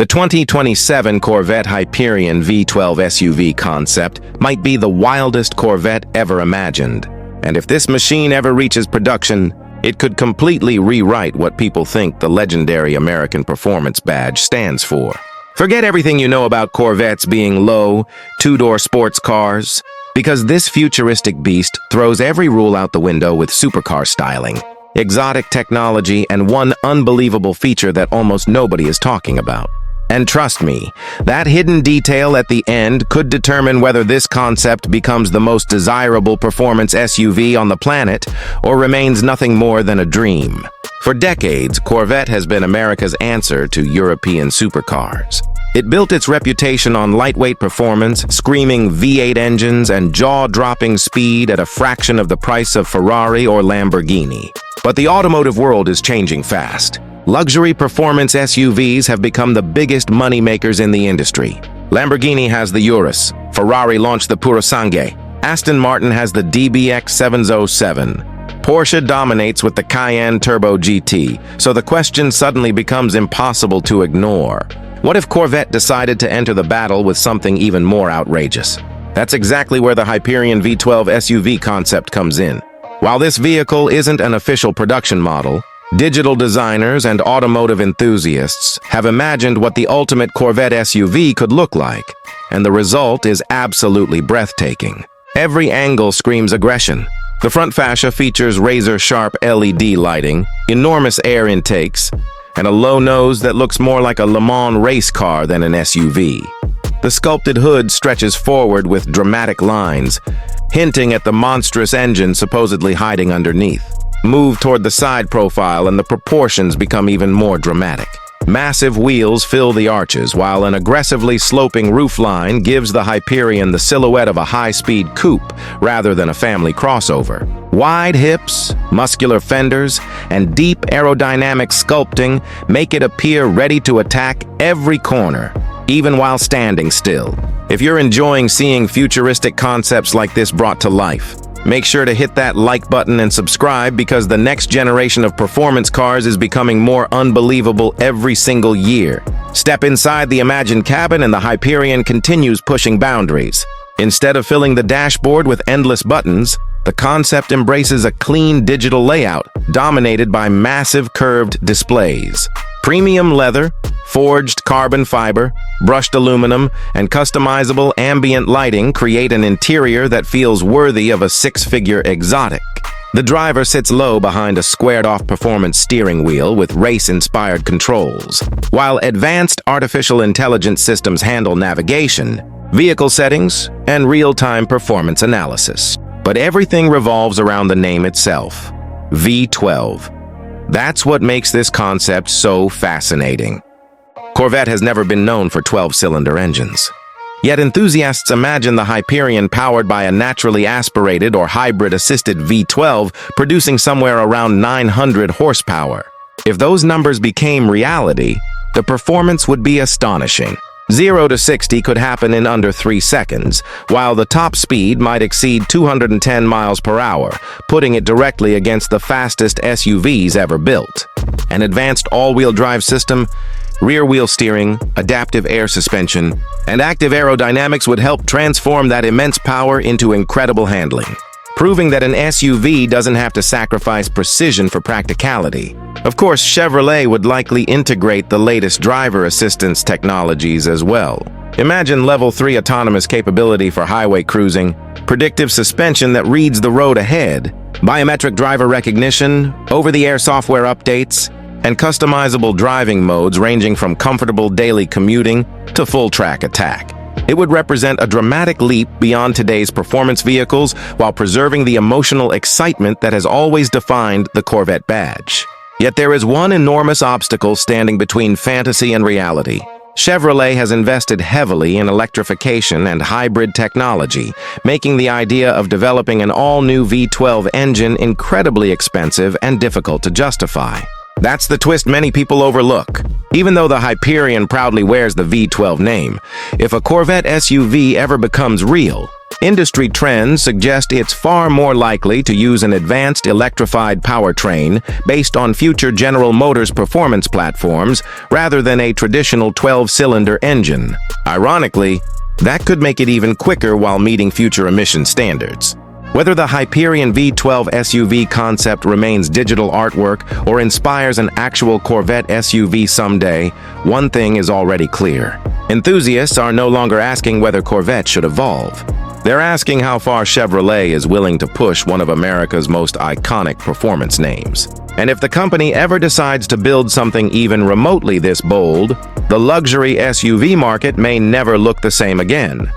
The 2027 Corvette Hyperion V12 SUV concept might be the wildest Corvette ever imagined. And if this machine ever reaches production, it could completely rewrite what people think the legendary American Performance Badge stands for. Forget everything you know about Corvettes being low, two-door sports cars, because this futuristic beast throws every rule out the window with supercar styling, exotic technology, and one unbelievable feature that almost nobody is talking about. And trust me, that hidden detail at the end could determine whether this concept becomes the most desirable performance SUV on the planet or remains nothing more than a dream. For decades, Corvette has been America's answer to European supercars. It built its reputation on lightweight performance, screaming V8 engines, and jaw-dropping speed at a fraction of the price of Ferrari or Lamborghini. But the automotive world is changing fast. Luxury performance SUVs have become the biggest moneymakers in the industry. Lamborghini has the Urus, Ferrari launched the Purosangue, Aston Martin has the DBX 707. Porsche dominates with the Cayenne Turbo GT, so the question suddenly becomes impossible to ignore. What if Corvette decided to enter the battle with something even more outrageous? That's exactly where the Hyperion V12 SUV concept comes in. While this vehicle isn't an official production model, digital designers and automotive enthusiasts have imagined what the ultimate Corvette SUV could look like, and the result is absolutely breathtaking. Every angle screams aggression. The front fascia features razor-sharp LED lighting, enormous air intakes, and a low nose that looks more like a Le Mans race car than an SUV. The sculpted hood stretches forward with dramatic lines, hinting at the monstrous engine supposedly hiding underneath. Move toward the side profile and the proportions become even more dramatic. Massive wheels fill the arches, while an aggressively sloping roofline gives the Hyperion the silhouette of a high-speed coupe rather than a family crossover. Wide hips, muscular fenders, and deep aerodynamic sculpting make it appear ready to attack every corner, even while standing still. If you're enjoying seeing futuristic concepts like this brought to life, make sure to hit that like button and subscribe, because the next generation of performance cars is becoming more unbelievable every single year. Step inside the imagined cabin and the Hyperion continues pushing boundaries. Instead of filling the dashboard with endless buttons, the concept embraces a clean digital layout dominated by massive curved displays. Premium leather, forged carbon fiber, brushed aluminum, and customizable ambient lighting create an interior that feels worthy of a six-figure exotic. The driver sits low behind a squared-off performance steering wheel with race-inspired controls, while advanced artificial intelligence systems handle navigation, vehicle settings, and real-time performance analysis. But everything revolves around the name itself, V12. That's what makes this concept so fascinating. Corvette has never been known for 12-cylinder engines. Yet enthusiasts imagine the Hyperion powered by a naturally aspirated or hybrid-assisted V12 producing somewhere around 900 horsepower. If those numbers became reality, the performance would be astonishing. 0 to 60 could happen in under 3 seconds, while the top speed might exceed 210 miles per hour, putting it directly against the fastest SUVs ever built. An advanced all-wheel drive system, rear-wheel steering, adaptive air suspension, and active aerodynamics would help transform that immense power into incredible handling, proving that an SUV doesn't have to sacrifice precision for practicality. Of course, Chevrolet would likely integrate the latest driver assistance technologies as well. Imagine Level 3 autonomous capability for highway cruising, predictive suspension that reads the road ahead, biometric driver recognition, over-the-air software updates, and customizable driving modes ranging from comfortable daily commuting to full-track attack. It would represent a dramatic leap beyond today's performance vehicles while preserving the emotional excitement that has always defined the Corvette badge. Yet there is one enormous obstacle standing between fantasy and reality. Chevrolet has invested heavily in electrification and hybrid technology, making the idea of developing an all-new V12 engine incredibly expensive and difficult to justify. That's the twist many people overlook. Even though the Hyperion proudly wears the V12 name, if a Corvette SUV ever becomes real, Industry trends suggest it's far more likely to use an advanced electrified powertrain based on future General Motors performance platforms rather than a traditional 12-cylinder engine. Ironically, that could make it even quicker while meeting future emission standards. Whether the Hyperion V12 SUV concept remains digital artwork or inspires an actual Corvette SUV someday, one thing is already clear. Enthusiasts are no longer asking whether Corvette should evolve. They're asking how far Chevrolet is willing to push one of America's most iconic performance names. And if the company ever decides to build something even remotely this bold, the luxury SUV market may never look the same again.